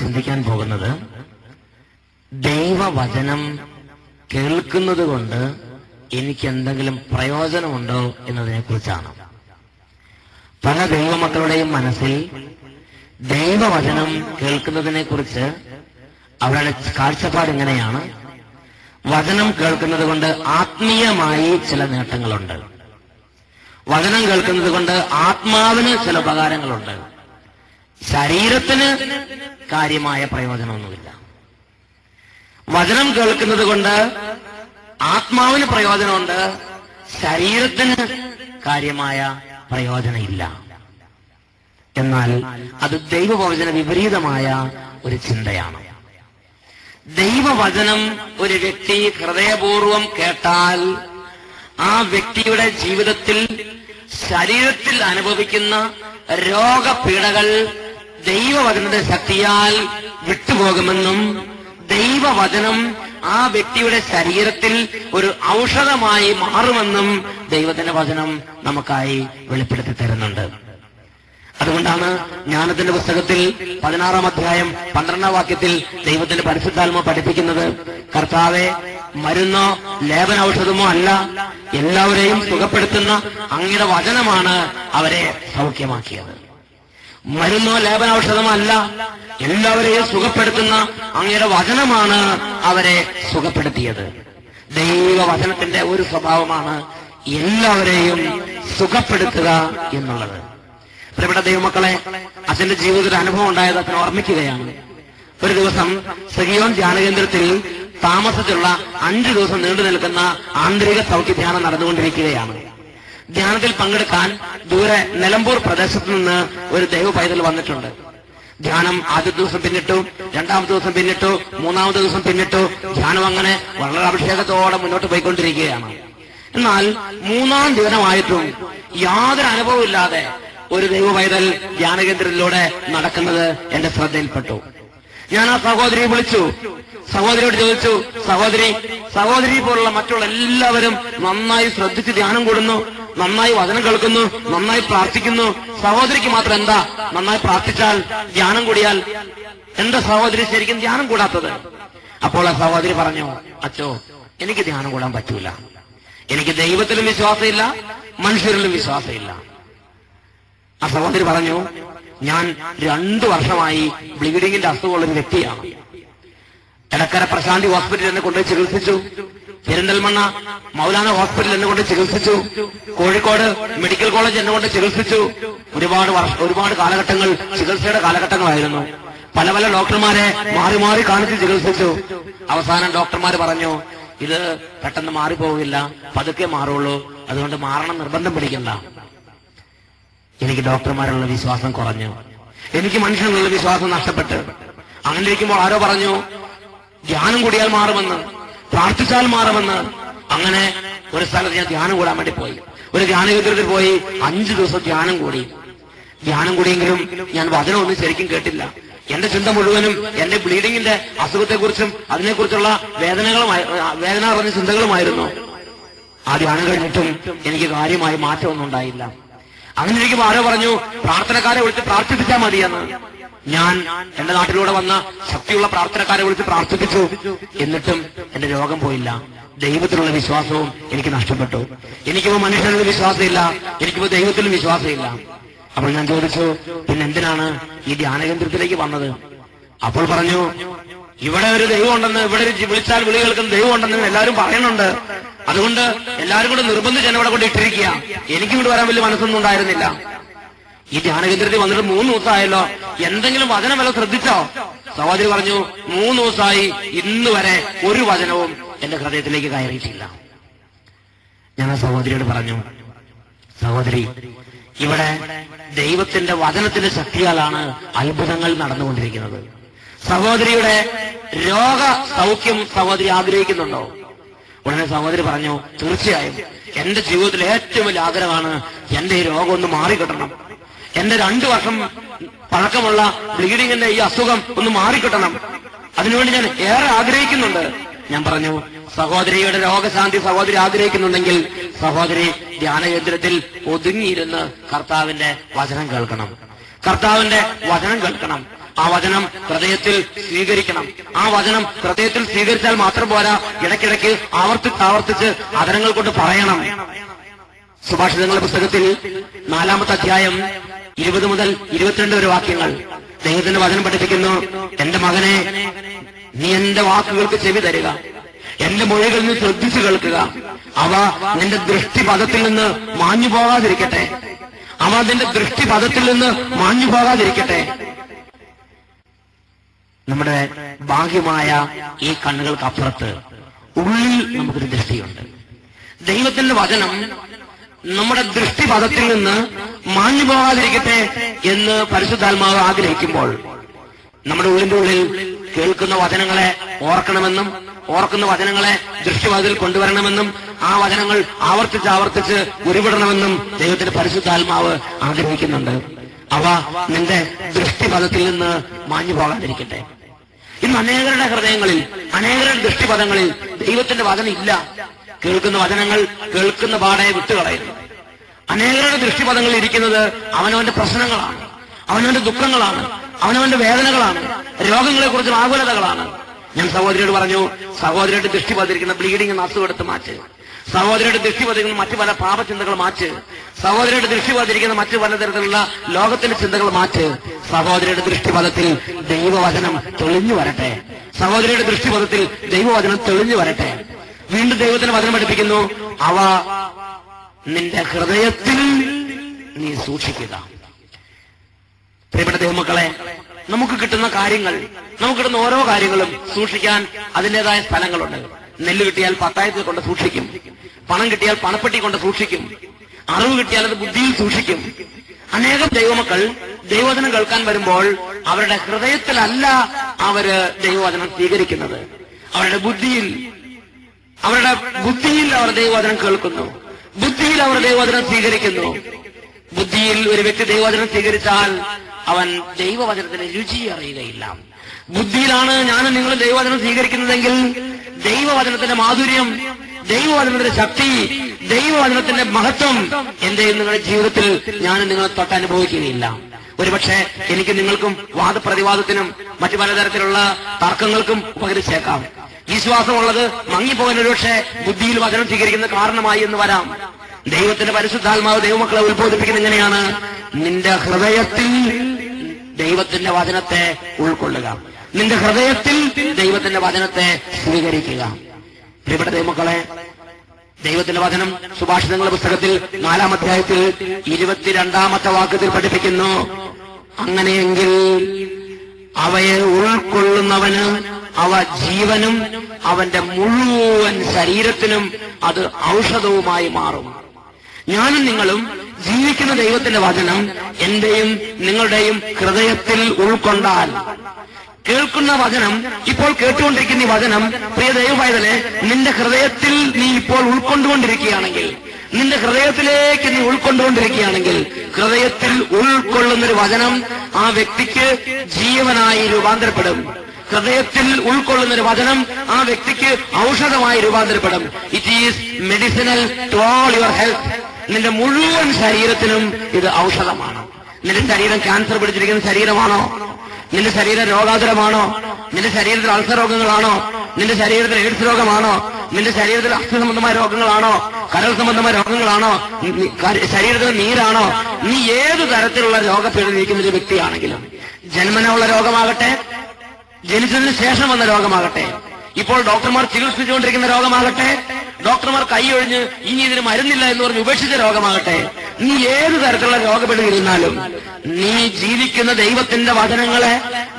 ചിന്തിക്കാൻ പോകുന്നത് ദൈവവചനം കേൾക്കുന്നത് കൊണ്ട് എനിക്ക് എന്തെങ്കിലും പ്രയോജനമുണ്ടോ എന്നതിനെ കുറിച്ചാണ്. പല ദൈവമക്കളുടെയും മനസ്സിൽ ദൈവവചനം കേൾക്കുന്നതിനെ കുറിച്ച് അവരുടെ കാഴ്ചപ്പാട് ഇങ്ങനെയാണ്: വചനം കേൾക്കുന്നത് കൊണ്ട് ആത്മീയമായി ചില നേട്ടങ്ങളുണ്ട്, വചനം കേൾക്കുന്നത് കൊണ്ട് ആത്മാവിന് ചില ഉപകാരങ്ങളുണ്ട്, ശരീരത്തിന് കാര്യമായ പ്രയോജനമൊന്നുമില്ല. വചനം കേൾക്കുന്നത് കൊണ്ട് ആത്മാവിന് പ്രയോജനമുണ്ട്, ശരീരത്തിന് കാര്യമായ പ്രയോജനമില്ല. എന്നാൽ അത് ദൈവവചന വിപരീതമായ ഒരു ചിന്തയാണ്. ദൈവവചനം ഒരു വ്യക്തി ഹൃദയപൂർവം കേട്ടാൽ ആ വ്യക്തിയുടെ ജീവിതത്തിൽ ശരീരത്തിൽ അനുഭവിക്കുന്ന രോഗപീഠകൾ ദൈവവചനത്തിന്റെ ശക്തിയാൽ വിട്ടുപോകുമെന്നും ദൈവവചനം ആ വ്യക്തിയുടെ ശരീരത്തിൽ ഒരു ഔഷധമായി മാറുമെന്നും ദൈവത്തിന്റെ വചനം നമുക്കായി വെളിപ്പെടുത്തി തരുന്നുണ്ട്. അതുകൊണ്ടാണ് ജ്ഞാനത്തിന്റെ പുസ്തകത്തിൽ 16-ാം അധ്യായം 12-ാം വാക്യത്തിൽ ദൈവത്തിന്റെ പരിശുദ്ധാത്മ പഠിപ്പിക്കുന്നത്, കർത്താവെ, മരുന്നോ ലേപനൌഷധമോ അല്ല, എല്ലാവരെയും സുഖപ്പെടുത്തുന്ന അങ്ങയുടെ വചനമാണ് അവരെ സൗഖ്യമാക്കിയത്. മരുന്നോ ലേപനൌഷധമോ അല്ല, എല്ലാവരെയും സുഖപ്പെടുത്തുന്ന അങ്ങയുടെ വചനമാണ് അവരെ സുഖപ്പെടുത്തിയത്. ദൈവവചനത്തിന്റെ ഒരു സ്വഭാവമാണ് എല്ലാവരെയും സുഖപ്പെടുത്തുക എന്നുള്ളത്. പ്രിയപ്പെട്ട ദൈവമക്കളെ, അച്ഛന്റെ ജീവിതത്തിൽ അനുഭവം ഉണ്ടായത് അച്ഛൻ ഓർമ്മിക്കുകയാണ്. ഒരു ദിവസം സിഹിയോൻ ധ്യാനകേന്ദ്രത്തിൽ താമസിച്ചുള്ള 5 ദിവസം നീണ്ടു നിൽക്കുന്ന ആന്തരിക സൗഖ്യ ധ്യാനം നടന്നുകൊണ്ടിരിക്കുകയാണ്. ധ്യാനത്തിൽ പങ്കെടുക്കാൻ ദൂരെ നിലമ്പൂർ പ്രദേശത്ത് നിന്ന് ഒരു ദൈവ പൈതൽ വന്നിട്ടുണ്ട്. ധ്യാനം ആദ്യ ദിവസം പിന്നിട്ടു, 2-ാമത്തെ ദിവസം പിന്നിട്ടു, 3-ാമത്തെ ദിവസം പിന്നിട്ടു. ധ്യാനം അങ്ങനെ വളരെ അഭിഷേകത്തോടെ മുന്നോട്ട് പോയിക്കൊണ്ടിരിക്കുകയാണ്. എന്നാൽ 3-ാം ദിനമായിട്ടും യാതൊരു അനുഭവമില്ലാതെ ഒരു ദൈവ പൈതൽ ധ്യാനകേന്ദ്രത്തിലൂടെ നടക്കുന്നത് എന്റെ ശ്രദ്ധയിൽപ്പെട്ടു. ഞാൻ ആ സഹോദരിയെ വിളിച്ചു. സഹോദരിയോട് ചോദിച്ചു, സഹോദരി പോലുള്ള മറ്റുള്ള എല്ലാവരും നന്നായി ശ്രദ്ധിച്ച് ധ്യാനം കൂടുന്നു, നന്നായി വചനം കേൾക്കുന്നു, നന്നായി പ്രാർത്ഥിക്കുന്നു. സഹോദരിക്ക് മാത്രം എന്താ നന്നായി പ്രാർത്ഥിച്ചാൽ ധ്യാനം കൂടിയാൽ എന്താ സഹോദരി ശരിക്കും ധ്യാനം കൂടാത്തത്? അപ്പോൾ ആ സഹോദരി പറഞ്ഞു, അച്ചോ, എനിക്ക് ധ്യാനം കൂടാൻ പറ്റൂല. എനിക്ക് ദൈവത്തിലും വിശ്വാസമില്ല, മനുഷ്യരിലും വിശ്വാസമില്ല. ആ സഹോദരി പറഞ്ഞു, ഞാൻ 2 വർഷമായി ബ്ലീഡിങ്ങിന്റെ അസുഖമുള്ള ഒരു വ്യക്തിയാണ്. എടക്കര പ്രശാന്തി ഹോസ്പിറ്റലിൽ എന്നെ കൊണ്ടുപോയി ചികിത്സിച്ചു, പെരിന്തൽമണ്ണ മൗലാന ഹോസ്പിറ്റലിൽ എന്നെ കൊണ്ട് ചികിത്സിച്ചു, കോഴിക്കോട് മെഡിക്കൽ കോളേജ് എന്നെ കൊണ്ട് ചികിത്സിച്ചു. ഒരുപാട് കാലഘട്ടങ്ങൾ ചികിത്സയുടെ കാലഘട്ടങ്ങളായിരുന്നു. പല പല ഡോക്ടർമാരെ മാറി മാറി കാണിച്ച് ചികിത്സിച്ചു. അവസാനം ഡോക്ടർമാർ പറഞ്ഞു, ഇത് പെട്ടെന്ന് മാറിപ്പോകില്ല, പതുക്കെ മാറുള്ളൂ, അതുകൊണ്ട് മാറണം നിർബന്ധം പിടിക്കണ്ട. എനിക്ക് ഡോക്ടർമാരുള്ള വിശ്വാസം കുറഞ്ഞു, എനിക്ക് മനുഷ്യനുള്ള വിശ്വാസം നഷ്ടപ്പെട്ട്. അങ്ങനെ ഇരിക്കുമ്പോൾ ആരോ പറഞ്ഞു, ധ്യാനം കൂടിയാൽ മാറുമെന്ന്, പ്രാർത്ഥിച്ചാൽ മാറുമെന്ന്. അങ്ങനെ ഒരു സ്ഥലത്ത് ഞാൻ ധ്യാനം കൂടാൻ വേണ്ടി പോയി. ഒരു ധ്യാനകേന്ദ്രത്തിൽ പോയി 5 ദിവസം ധ്യാനം കൂടിയെങ്കിലും ഞാൻ വചനമൊന്നും ശരിക്കും കേട്ടില്ല. എന്റെ ചിന്ത മുഴുവനും എന്റെ ബ്ലീഡിങ്ങിന്റെ അസുഖത്തെക്കുറിച്ചും അതിനെക്കുറിച്ചുള്ള വേദന പറഞ്ഞ ചിന്തകളുമായിരുന്നു. ആ ധ്യാനം കഴിഞ്ഞിട്ടും എനിക്ക് കാര്യമായി മാറ്റമൊന്നും ഉണ്ടായില്ല. അങ്ങനെ ഇരിക്കുമ്പോൾ ആരോ പറഞ്ഞു, പ്രാർത്ഥനക്കാരെ വിളിച്ച് പ്രാർത്ഥിപ്പിച്ചാൽ മതിയെന്ന്. ഞാൻ എന്റെ നാട്ടിലൂടെ വന്ന ശക്തിയുള്ള പ്രാർത്ഥനക്കാരെ വിളിച്ച് പ്രാർത്ഥിപ്പിച്ചു. എന്നിട്ടും എന്റെ രോഗം പോയില്ല. ദൈവത്തിലുള്ള വിശ്വാസവും എനിക്ക് നഷ്ടപ്പെട്ടു. എനിക്കിപ്പോ മനുഷ്യനുള്ള വിശ്വാസമില്ല, എനിക്കിപ്പോ ദൈവത്തിലും വിശ്വാസമില്ല. അപ്പോൾ ഞാൻ ചോദിച്ചു, പിന്നെ എന്തിനാണ് ഈ ധ്യാനകേന്ദ്രത്തിലേക്ക് വന്നത്? അപ്പോൾ പറഞ്ഞു, ഇവിടെ ഒരു ദൈവം ഉണ്ടെന്ന്, ഇവിടെ വിളിച്ചാൽ വിളി കേൾക്കുന്ന ദൈവം ഉണ്ടെന്ന് എല്ലാവരും പറയുന്നുണ്ട്. അതുകൊണ്ട് എല്ലാവരും കൂടെ നിർബന്ധിച്ച് എന്നെ ഇവിടെ കൊണ്ട് ഇട്ടിരിക്കുക. എനിക്കും ഇവിടെ വരാൻ വലിയ മനസ്സൊന്നും ഉണ്ടായിരുന്നില്ല. ഈ ധ്യാനകേന്ദ്രത്തിൽ വന്നിട്ട് 3 ദിവസമായല്ലോ, എന്തെങ്കിലും വചനം വല്ല ശ്രദ്ധിച്ചോ? സഹോദരി പറഞ്ഞു, 3 ദിവസമായി ഇന്ന് വരെ ഒരു വചനവും എന്റെ ഹൃദയത്തിലേക്ക് കയറിയിട്ടില്ല. ഞാൻ ആ സഹോദരിയോട് പറഞ്ഞു, സഹോദരി, ഇവിടെ ദൈവത്തിന്റെ വചനത്തിന്റെ ശക്തിയാലാണ് അത്ഭുതങ്ങൾ നടന്നുകൊണ്ടിരിക്കുന്നത്. സഹോദരിയുടെ രോഗ സൗഖ്യം സഹോദരി ആഗ്രഹിക്കുന്നുണ്ടോ? ഉടനെ സഹോദരി പറഞ്ഞു, തീർച്ചയായും എന്റെ ജീവിതത്തിൽ ഏറ്റവും വലിയ ആഗ്രഹമാണ് എന്റെ ഈ രോഗം ഒന്ന് മാറിക്കിട്ടണം. എന്റെ 2 വർഷം പഴക്കമുള്ള ബ്ലീഡിങ്ങിന്റെ ഈ അസുഖം ഒന്ന് മാറിക്കിട്ടണം. അതിനുവേണ്ടി ഞാൻ ഏറെ ആഗ്രഹിക്കുന്നുണ്ട്. ഞാൻ പറഞ്ഞു, സഹോദരിയുടെ രോഗശാന്തി സഹോദരി ആഗ്രഹിക്കുന്നുണ്ടെങ്കിൽ സഹോദരി ധ്യാനകേന്ദ്രത്തിൽ ഒതുങ്ങിയിരുന്ന് കർത്താവിന്റെ വചനം കേൾക്കണം. ആ വചനം ഹൃദയത്തിൽ സ്വീകരിക്കണം. ആ വചനം ഹൃദയത്തിൽ സ്വീകരിച്ചാൽ മാത്രം പോരാ, ഇടയ്ക്കിടയ്ക്ക് ആവർത്തിച്ച് അധരങ്ങൾ കൊണ്ട് പറയണം. സുഭാഷിതങ്ങളുടെ പുസ്തകത്തിൽ 4-ാമത്തെ അധ്യായം 20 മുതൽ 22 വരെ വാക്യങ്ങൾ ദൈവത്തിന്റെ വചനം പഠിപ്പിക്കുന്നു. എന്റെ മകനെ, നീ എന്റെ വാക്കുകൾക്ക് ചെവി തരിക, എന്റെ മൊഴികളിൽ നിന്ന് ശ്രദ്ധിച്ചു കേൾക്കുക. അവ നിന്റെ ദൃഷ്ടിപഥത്തിൽ നിന്ന് മാഞ്ഞു പോകാതിരിക്കട്ടെ. അവ നിന്റെ ദൃഷ്ടിപഥത്തിൽ നിന്ന് മാഞ്ഞു പോകാതിരിക്കട്ടെ. നമ്മുടെ ബാഹ്യമായ ഈ കണ്ണുകൾക്ക് അപ്പുറത്ത് ഉള്ളിൽ നമുക്കൊരു ദൃഷ്ടിയുണ്ട്. ദൈവത്തിന്റെ വചനം നമ്മുടെ ദൃഷ്ടിപഥത്തിൽ നിന്ന് മാഞ്ഞു പോകാതിരിക്കട്ടെ എന്ന് പരിശുദ്ധാത്മാവ് ആഗ്രഹിക്കുമ്പോൾ നമ്മുടെ ഉള്ളിന്റെ ഉള്ളിൽ കേൾക്കുന്ന വചനങ്ങളെ ഓർക്കണമെന്നും ഓർക്കുന്ന വചനങ്ങളെ ദൃഷ്ടിപഥത്തിൽ കൊണ്ടുവരണമെന്നും ആ വചനങ്ങൾ ആവർത്തിച്ച് ഉരുവിടണമെന്നും ദൈവത്തിന്റെ പരിശുദ്ധാത്മാവ് ആഗ്രഹിക്കുന്നുണ്ട്. അവ നിന്റെ ദൃഷ്ടിപഥത്തിൽ നിന്ന് മാഞ്ഞു പോകാതിരിക്കട്ടെ. ഇന്ന് അനേകരുടെ ഹൃദയങ്ങളിൽ, അനേകരുടെ ദൃഷ്ടിപഥങ്ങളിൽ ദൈവത്തിന്റെ വചനം ഇല്ല. കേൾക്കുന്ന വചനങ്ങൾ കേൾക്കുന്ന പാടെ വിട്ടുകളയുന്നു. അനേകരുടെ ദൃഷ്ടിപഥങ്ങളിൽ ഇരിക്കുന്നത് അവനവന്റെ പ്രശ്നങ്ങളാണ്, അവനവന്റെ ദുഃഖങ്ങളാണ്, അവനവന്റെ വേദനകളാണ്, രോഗങ്ങളെ കുറിച്ചുള്ള ആകുലതകളാണ്. ഞാൻ സഹോദരിയോട് പറഞ്ഞു, സഹോദരിയുടെ ദൃഷ്ടി പതിരിക്കുന്ന ബ്ലീഡിംഗ് എന്ന അസുഖം എടുത്ത് മാറ്റ്. സഹോദരിയുടെ ദൃഷ്ടി പതിരിക്കുന്ന മറ്റു പല പാപചിന്തകൾ മാറ്റ്. സഹോദരിയുടെ ദൃഷ്ടി പതിരിക്കുന്ന മറ്റു പലതരത്തിലുള്ള ലോകത്തിന്റെ ചിന്തകൾ മാറ്റ്. സഹോദരിയുടെ ദൃഷ്ടിപഥത്തിൽ ദൈവവചനം തെളിഞ്ഞു വരട്ടെ. സഹോദരിയുടെ ദൃഷ്ടിപഥത്തിൽ ദൈവവചനം തെളിഞ്ഞു വരട്ടെ. വീണ്ടും ദൈവത്തിന് വചനം പഠിപ്പിക്കുന്നു. അവ നിന്റെ ഹൃദയത്തിൽ നീ സൂക്ഷിക്കുക. പ്രിയപ്പെട്ട ദൈവമക്കളെ, നമുക്ക് കിട്ടുന്ന കാര്യങ്ങൾ, നമുക്ക് കിട്ടുന്ന ഓരോ കാര്യങ്ങളും സൂക്ഷിക്കാൻ അതിൻ്റെതായ സ്ഥലങ്ങളുണ്ട്. നെല്ല് കിട്ടിയാൽ പത്തായത്തിൽ കൊണ്ട് സൂക്ഷിക്കും, പണം കിട്ടിയാൽ പണപ്പെട്ടി കൊണ്ട് സൂക്ഷിക്കും, അറിവ് കിട്ടിയാൽ അത് ബുദ്ധിയിൽ സൂക്ഷിക്കും. അനേകം ദൈവമക്കൾ ദൈവവചനം കേൾക്കാൻ വരുമ്പോൾ അവരുടെ ഹൃദയത്തിലല്ല അവര് ദൈവവചനം സ്വീകരിക്കുന്നത്. അവരുടെ ബുദ്ധിയിൽ അവർ ദൈവവചനം കേൾക്കുന്നു, ബുദ്ധിയിൽ അവർ ദൈവവചനം സ്വീകരിക്കുന്നു. ബുദ്ധിയിൽ ഒരു വ്യക്തി ദൈവവചനം സ്വീകരിച്ചാൽ അവൻ ദൈവവചനത്തിന്റെ രുചി അറിയുകയില്ല. ബുദ്ധിയിലാണ് ഞാനും നിങ്ങളും ദൈവവചനം സ്വീകരിക്കുന്നതെങ്കിൽ ദൈവവചനത്തിന്റെ മാധുര്യം, ദൈവവചനത്തിന്റെ ശക്തി, ദൈവവചനത്തിന്റെ മഹത്വം എന്റെയും നിങ്ങളുടെ ജീവിതത്തിൽ ഞാനും നിങ്ങളെ തൊട്ടനുഭവിക്കുകയില്ല. ഒരുപക്ഷെ എനിക്ക് നിങ്ങൾക്കും വാദപ്രതിവാദത്തിനും മറ്റു പലതരത്തിലുള്ള തർക്കങ്ങൾക്കും ഉപകരിച്ചേക്കാം. വിശ്വാസമുള്ളത് മങ്ങിപ്പോകാൻ ഒരുപക്ഷെ ബുദ്ധിയിൽ വചനം സ്വീകരിക്കുന്ന കാരണമായി എന്ന് വരാം. ദൈവത്തിന്റെ പരിശുദ്ധാത്മാവ് ദൈവമക്കളെ ഉത്ബോധിപ്പിക്കുന്നത് എങ്ങനെയാണ്? നിന്റെ ഹൃദയത്തിൽ ദൈവത്തിന്റെ വചനത്തെ ഉൾക്കൊള്ളുക, നിന്റെ ഹൃദയത്തിൽ ദൈവത്തിന്റെ വചനത്തെ സ്വീകരിക്കുക. പ്രിയപ്പെട്ട ദൈവമക്കളെ, ദൈവത്തിന്റെ വചനം സുഭാഷിതങ്ങളുടെ പുസ്തകത്തിൽ 4-ാം അധ്യായത്തിൽ 22-ാമത്തെ വാക്യത്തിൽ പഠിപ്പിക്കുന്നു. അങ്ങനെയെങ്കിൽ അവയെ ഉൾക്കൊള്ളുന്നവന് അവ ജീവനും അവന്റെ മുഴുവൻ ശരീരത്തിനും അത് ഔഷധവുമായി മാറും. ഞാനും നിങ്ങളും ജീവിക്കുന്ന ദൈവത്തിന്റെ വചനം എന്റെയും നിങ്ങളുടെയും ഹൃദയത്തിൽ ഉൾക്കൊണ്ടാൽ, കേൾക്കുന്ന വചനം, ഇപ്പോൾ കേട്ടുകൊണ്ടിരിക്കുന്ന ഈ വചനം, പ്രിയ ദൈവപൈതലേ, നിന്റെ ഹൃദയത്തിൽ നീ ഇപ്പോൾ ഉൾക്കൊണ്ടുകൊണ്ടിരിക്കുകയാണെങ്കിൽ, നിന്റെ ഹൃദയത്തിലേക്ക് നീ ഉൾക്കൊണ്ടുകൊണ്ടിരിക്കുകയാണെങ്കിൽ, ഹൃദയത്തിൽ ഉൾക്കൊള്ളുന്നൊരു വചനം ആ വ്യക്തിക്ക് ജീവനായി രൂപാന്തരപ്പെടും. ഹൃദയത്തിൽ ഉൾക്കൊള്ളുന്നൊരു വചനം ആ വ്യക്തിക്ക് ഔഷധമായി രൂപാന്തരപ്പെടും. It is medicinal to all your health. നിന്റെ മുഴുവൻ ശരീരത്തിനും ഇത് ഔഷധമാണ്. നിന്റെ ശരീരം ക്യാൻസർ പിടിച്ചിരിക്കുന്ന ശരീരമാണോ? നിന്റെ ശരീരം രോഗാതുരമാണോ? നിന്റെ ശരീരത്തിൽ അൾസർ രോഗങ്ങളാണോ? നിന്റെ ശരീരത്തിൽ എയ്ഡ്സ് രോഗമാണോ? നിന്റെ ശരീരത്തിൽ അസ്ഥി സംബന്ധമായ രോഗങ്ങളാണോ? കരൾ സംബന്ധമായ രോഗങ്ങളാണോ? ശരീരത്തിൽ നീരാണോ? നീ ഏതു തരത്തിലുള്ള രോഗപീഠ നീക്കുന്ന ഒരു വ്യക്തിയാണെങ്കിലും, ജന്മനുള്ള രോഗമാകട്ടെ, ജനിച്ചതിന് ശേഷം വന്ന രോഗമാകട്ടെ, ഇപ്പോൾ ഡോക്ടർമാർ ചികിത്സിച്ചുകൊണ്ടിരിക്കുന്ന രോഗമാകട്ടെ, ഡോക്ടർമാർ കൈയൊഴിഞ്ഞ് ഇനി ഇതിന് മരുന്നില്ല എന്ന് പറഞ്ഞ് ഉപേക്ഷിച്ച രോഗമാകട്ടെ, നീ ഏതു തരത്തിലുള്ള രോഗപ്പെടുകയിരുന്നാലും നീ ജീവിക്കുന്ന ദൈവത്തിന്റെ വചനങ്ങളെ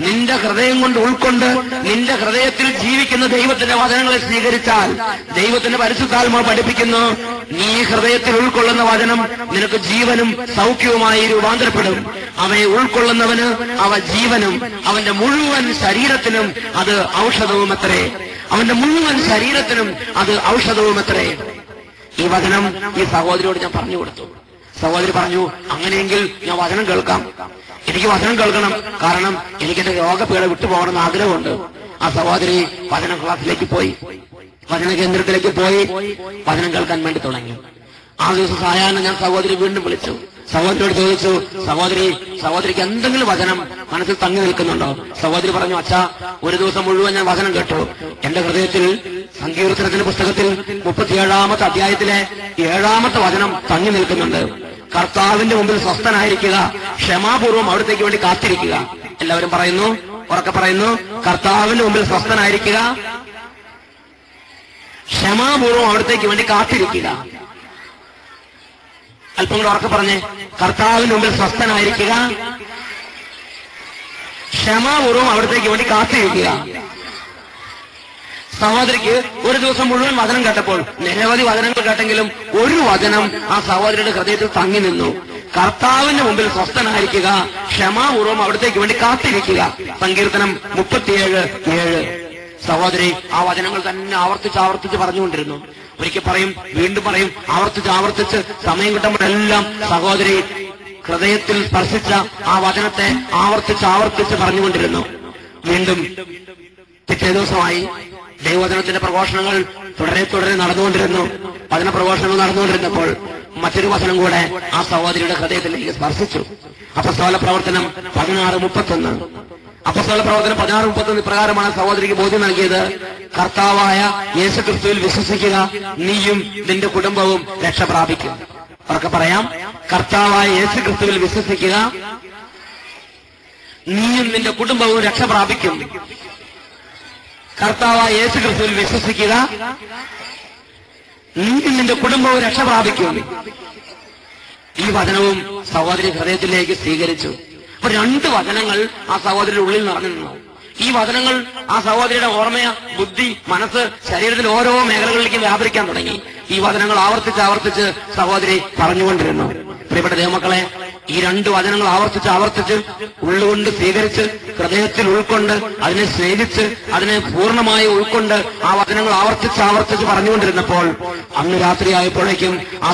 നിന്റെ ഹൃദയം കൊണ്ട് ഉൾക്കൊണ്ട് നിന്റെ ഹൃദയത്തിൽ ജീവിക്കുന്ന ദൈവത്തിന്റെ വചനങ്ങളെ സ്വീകരിച്ചാൽ, ദൈവത്തിന്റെ പരിശുദ്ധാത്മാവ് പഠിപ്പിക്കുന്നു, നീ ഹൃദയത്തിൽ ഉൾക്കൊള്ളുന്ന വചനം നിനക്ക് ജീവനും സൗഖ്യവുമായി രൂപാന്തരപ്പെടും. അവയെ ഉൾക്കൊള്ളുന്നവന് അവ ജീവനും അവന്റെ മുഴുവൻ ശരീരത്തിനും അത് ഔഷധവുമത്രേ. അവന്റെ മുഴുവൻ ശരീരത്തിനും അത് ഔഷധവുമത്രേ. ഈ വചനം ഈ സഹോദരിയോട് ഞാൻ പറഞ്ഞു കൊടുത്തു. സഹോദരി പറഞ്ഞു, അങ്ങനെയെങ്കിൽ ഞാൻ വചനം കേൾക്കാം, എനിക്ക് വചനം കേൾക്കണം, കാരണം എനിക്ക് എന്റെ രോഗപീഠ വിട്ടുപോകണമെന്ന് ആഗ്രഹമുണ്ട്. ആ സഹോദരി വചന ക്ലാസ്സിലേക്ക് പോയി, വചന കേന്ദ്രത്തിലേക്ക് പോയി വചനം കേൾക്കാൻ വേണ്ടി തുടങ്ങി. ആ ദിവസം സായാഹ്നം ഞാൻ സഹോദരി വീണ്ടും വിളിച്ചു. സഹോദരിയോട് ചോദിച്ചു, സഹോദരിക്ക് എന്തെങ്കിലും വചനം മനസ്സിൽ തങ്ങി നിൽക്കുന്നുണ്ടോ? സഹോദരി പറഞ്ഞു, അച്ഛാ, ഒരു ദിവസം മുഴുവൻ ഞാൻ വചനം കേട്ടു. എന്റെ ഹൃദയത്തിൽ സങ്കീർത്തനത്തിന്റെ പുസ്തകത്തിൽ 37-ാമത്തെ അധ്യായത്തിലെ 7-ാമത്തെ വചനം തങ്ങി നിൽക്കുന്നുണ്ട്. കർത്താവിന്റെ മുമ്പിൽ സ്വസ്ഥനായിരിക്കുക, ക്ഷമാപൂർവം അവിടത്തേക്ക് വേണ്ടി കാത്തിരിക്കുക. എല്ലാവരും പറയുന്നു, ഉറക്കെ പറയുന്നു, കർത്താവിന്റെ മുമ്പിൽ സ്വസ്ഥനായിരിക്കുക, ക്ഷമാപൂർവം അവിടത്തേക്ക് വേണ്ടി കാത്തിരിക്കുക. അല്പം കൂടെ ഉറക്കെ പറഞ്ഞേ, കർത്താവിന്റെ മുമ്പിൽ സ്വസ്ഥനായിരിക്കുക, ക്ഷമാപൂർവം അവിടത്തേക്ക് വേണ്ടി കാത്തിരിക്കുക. സഹോദരിക്ക് ഒരു ദിവസം മുഴുവൻ വചനം കേട്ടപ്പോൾ, നിരവധി വചനങ്ങൾ കേട്ടെങ്കിലും ഒരു വചനം ആ സഹോദരിയുടെ ഹൃദയത്തിൽ തങ്ങി നിന്നു. കർത്താവിന്റെ മുമ്പിൽ സ്വസ്ഥനായിരിക്കുക, ക്ഷമാപൂർവം അവിടത്തേക്ക് വേണ്ടി കാത്തിരിക്കുക. സങ്കീർത്തനം 37:7. സഹോദരി ആ വചനങ്ങൾ തന്നെ ആവർത്തിച്ച് പറഞ്ഞുകൊണ്ടിരുന്നു. ഒരിക്കൽ പറയും, വീണ്ടും പറയും, ആവർത്തിച്ച് സമയം കിട്ടുമ്പോഴെല്ലാം സഹോദരി ഹൃദയത്തിൽ സ്പർശിച്ച ആ വചനത്തെ ആവർത്തിച്ച് പറഞ്ഞുകൊണ്ടിരുന്നു. വീണ്ടും പിറ്റേ ദിവസമായി ദൈവവചനത്തിന്റെ പ്രഘോഷണങ്ങൾ തുടരെ നടന്നുകൊണ്ടിരുന്നു. വചന പ്രഘോഷണങ്ങൾ നടന്നുകൊണ്ടിരുന്നപ്പോൾ മറ്റൊരു വചനം കൂടെ ആ സഹോദരിയുടെ ഹൃദയത്തിലേക്ക് സ്പർശിച്ചു. അപ്പസ്തോല പ്രവർത്തനം 16:31. അപ്പസ്തോല പ്രവർത്തനം 16:31 ഇപ്രകാരമാണ് സഹോദരിക്ക് ബോധ്യം നൽകിയത്: കർത്താവായ യേശുക്രിസ്തുവിൽ വിശ്വസിക്കുക, നീയും നിന്റെ കുടുംബവും രക്ഷ പ്രാപിക്കും. അവർക്ക് പറയാം, കർത്താവായ യേശുക്രിസ്തുവിൽ വിശ്വസിക്കുക, നീയും നിന്റെ കുടുംബവും രക്ഷ പ്രാപിക്കും. കർത്താവായ യേശുക്രിസ്തുവിൽ വിശ്വസിക്കുക, നീയും നിന്റെ കുടുംബവും രക്ഷ പ്രാപിക്കും. ഈ വചനവും സഹോദരി ഹൃദയത്തിലേക്ക് സ്വീകരിച്ചു. അപ്പൊ 2 വചനങ്ങൾ ആ സഹോദരിയുടെ ഉള്ളിൽ നടന്നിരുന്നു. ഈ വചനങ്ങൾ ആ സഹോദരിയുടെ ഓർമ്മയ, ബുദ്ധി, മനസ്സ്, ശരീരത്തിൽ ഓരോ മേഖലകളിലേക്കും വ്യാപരിക്കാൻ തുടങ്ങി. ഈ വചനങ്ങൾ ആവർത്തിച്ച് സഹോദരി പറഞ്ഞുകൊണ്ടിരുന്നു. പ്രിയപ്പെട്ട ദൈവമക്കളെ, ഈ 2 വചനങ്ങൾ ആവർത്തിച്ച് ഉള്ളുകൊണ്ട് സ്വീകരിച്ച്, ഹൃദയത്തിൽ ഉൾക്കൊണ്ട്, അതിനെ സ്നേഹിച്ച്, അതിനെ പൂർണ്ണമായി ഉൾക്കൊണ്ട് ആ വചനങ്ങൾ ആവർത്തിച്ച് പറഞ്ഞുകൊണ്ടിരുന്നപ്പോൾ അന്ന് രാത്രിയായപ്പോഴേക്കും ആ